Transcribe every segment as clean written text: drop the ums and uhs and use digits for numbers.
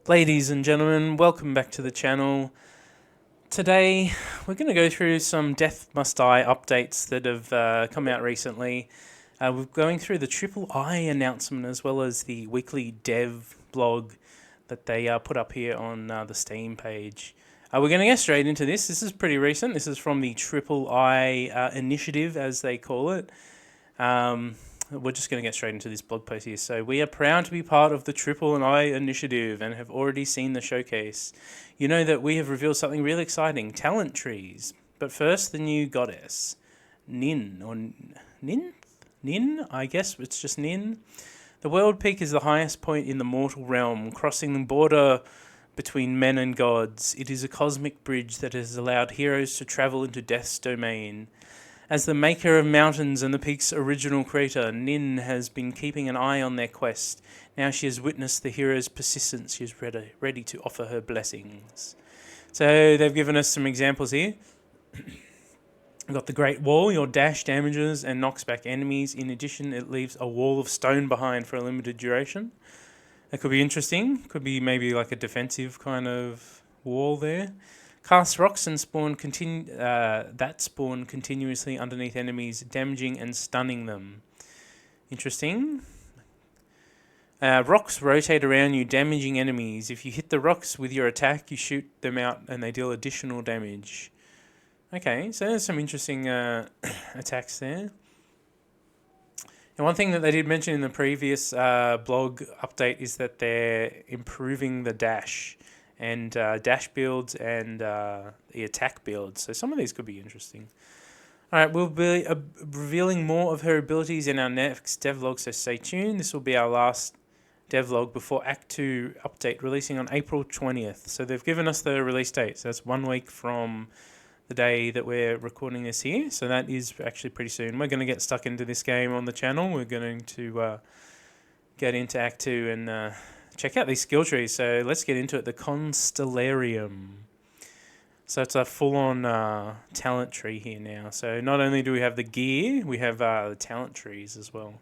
Ladies and gentlemen, welcome back to the channel. Today we're going to go through some Death Must Die updates that have come out recently. We're going through the Triple I announcement as well as the weekly dev blog that they put up here on the Steam page. We're going to get straight into this. This is pretty recent. This is from the Triple I initiative, as they call it. We're just going to get straight into this blog post here. So, we are proud to be part of the Triple I initiative and have already seen the showcase. You know that we have revealed something really exciting, talent trees. But first, the new goddess, Nin, or Nin? Nin? I guess it's just Nin. The world peak is the highest point in the mortal realm, crossing the border between men and gods. It is a cosmic bridge that has allowed heroes to travel into Death's domain. As the maker of mountains and the peak's original creator, Nin has been keeping an eye on their quest. Now she has witnessed the hero's persistence. She is ready to offer her blessings. So they've given us some examples here. We've got the Great Wall. Your dash damages and knocks back enemies. In addition, it leaves a wall of stone behind for a limited duration. That could be interesting. Could be maybe like a defensive kind of wall there. Cast rocks and spawn continuously underneath enemies, damaging and stunning them. Interesting. Rocks rotate around you, damaging enemies. If you hit the rocks with your attack, you shoot them out and they deal additional damage. Okay, so there's some interesting attacks there. And one thing that they did mention in the previous blog update is that they're improving the dash. And dash builds and the attack builds. So some of these could be interesting. Alright, we'll be revealing more of her abilities in our next devlog, so stay tuned. This will be our last devlog before Act 2 update, releasing on April 20th. So they've given us the release date, so that's 1 week from the day that we're recording this here. So that is actually pretty soon. We're going to get stuck into this game on the channel. We're going to get into Act 2 and check out these skill trees. So let's get into it. The Constellarium. So it's a full-on talent tree here now. So not only do we have the gear, we have the talent trees as well.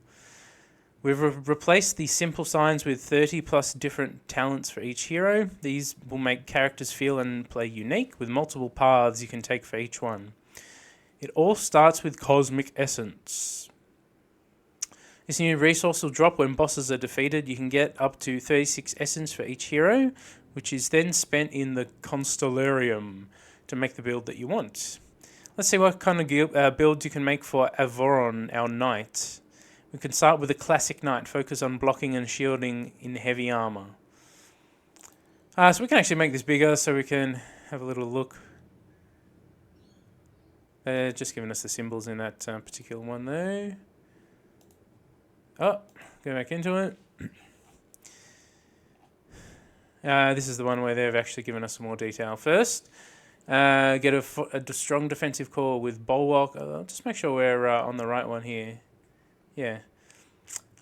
We've replaced the simple signs with 30 plus different talents for each hero. These will make characters feel and play unique with multiple paths you can take for each one. It all starts with Cosmic Essence. This new resource will drop when bosses are defeated. You can get up to 36 essence for each hero, which is then spent in the Constellarium to make the build that you want. Let's see what kind of build you can make for Avoron, our knight. We can start with a classic knight, focus on blocking and shielding in heavy armor. So we can actually make this bigger so we can have a little look. Just giving us the symbols in that particular one there. Oh, go back into it. This is the one where they've actually given us some more detail. First, get a strong defensive core with Bulwark. I'll just make sure we're on the right one here. Yeah.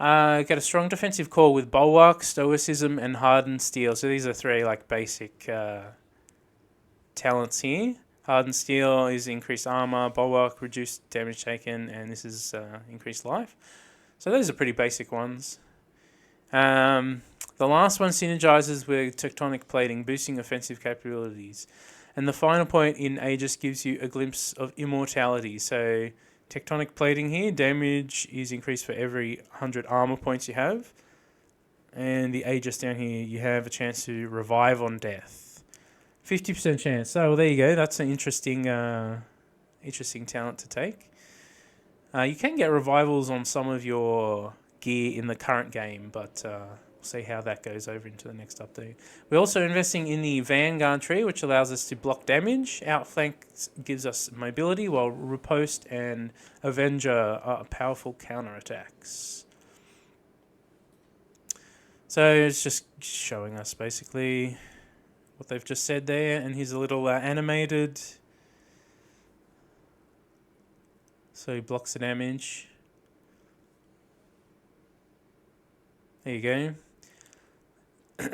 Get a strong defensive core with Bulwark, Stoicism, and Hardened Steel. So these are three like basic talents here. Hardened Steel is increased armor, Bulwark reduced damage taken, and this is increased life. So those are pretty basic ones. The last one synergizes with Tectonic Plating, boosting offensive capabilities. And the final point in Aegis gives you a glimpse of immortality. So Tectonic Plating here, damage is increased for every 100 armor points you have. And the Aegis down here, you have a chance to revive on death. 50% chance. So well, there you go. That's an interesting talent to take. You can get revivals on some of your gear in the current game, but we'll see how that goes over into the next update. We're also investing in the Vanguard tree, which allows us to block damage. Outflank gives us mobility, while Riposte and Avenger are powerful counterattacks. So it's just showing us basically what they've just said there, and here's a little animated. So he blocks the damage. There you go.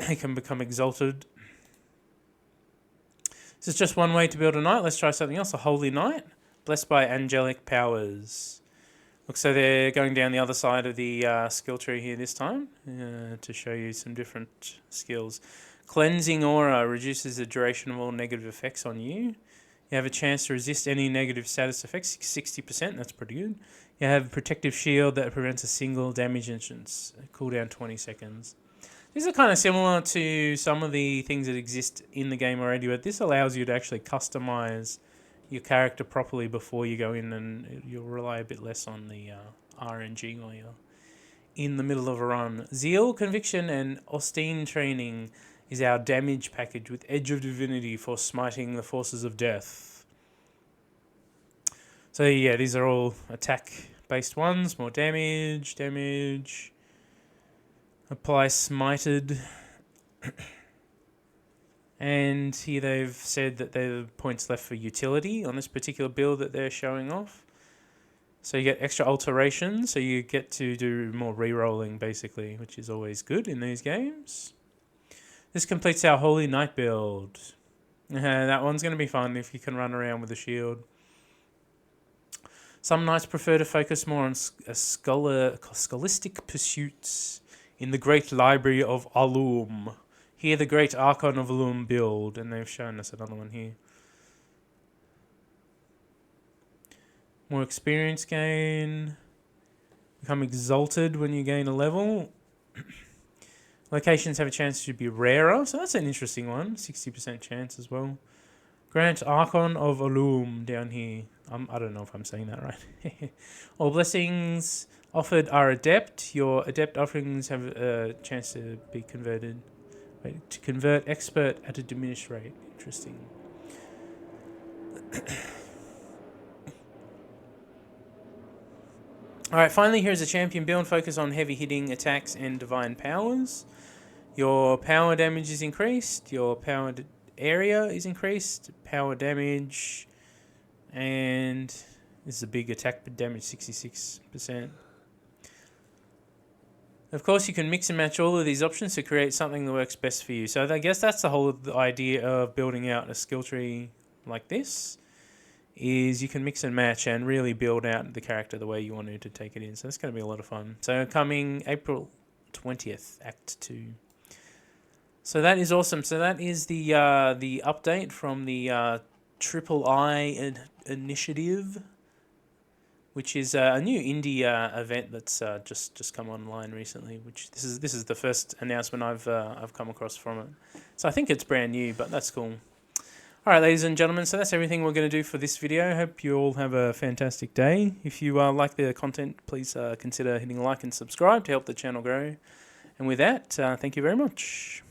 He can become exalted. This is just one way to build a knight. Let's try something else. A holy knight, blessed by angelic powers. Looks like they're going down the other side of the skill tree here this time to show you some different skills. Cleansing Aura reduces the duration of all negative effects on you. You have a chance to resist any negative status effects, 60%, that's pretty good. You have a Protective Shield that prevents a single damage instance, cooldown 20 seconds. These are kind of similar to some of the things that exist in the game already, but this allows you to actually customize your character properly before you go in, and you'll rely a bit less on the RNG while you're in the middle of a run. Zeal, Conviction, and Austin Training is our damage package with Edge of Divinity for smiting the forces of death. So yeah, these are all attack-based ones. More damage. Apply Smited. And here they've said that there are points left for utility on this particular build that they're showing off. So you get extra alterations, so you get to do more re-rolling basically, which is always good in these games. This completes our Holy Knight build. That one's going to be fun if you can run around with a shield. Some knights prefer to focus more on scholastic pursuits in the Great Library of Alum. Here the Great Archon of Alum build, and they've shown us another one here. More experience gain. Become exalted when you gain a level. Locations have a chance to be rarer, so that's an interesting one. 60% chance as well. Grant Archon of Alum down here. I don't know if I'm saying that right. All blessings offered are adept. Your adept offerings have a chance to be converted. To convert expert at a diminished rate. Interesting. Alright, finally here's a champion build. Focus on heavy hitting attacks and divine powers. Your power damage is increased. Your power area is increased. Power damage. And this is a big attack damage, 66%. Of course, you can mix and match all of these options to create something that works best for you. So I guess that's the whole idea of building out a skill tree like this, is you can mix and match and really build out the character the way you want to take it in. So it's going to be a lot of fun. So coming April 20th, Act 2. So that is awesome. So that is the update from the Triple I initiative, which is a new indie event that's just come online recently. Which this is the first announcement I've come across from it. So I think it's brand new, but that's cool. All right, ladies and gentlemen, so that's everything we're going to do for this video. I hope you all have a fantastic day. If you like the content, please consider hitting like and subscribe to help the channel grow. And with that, thank you very much.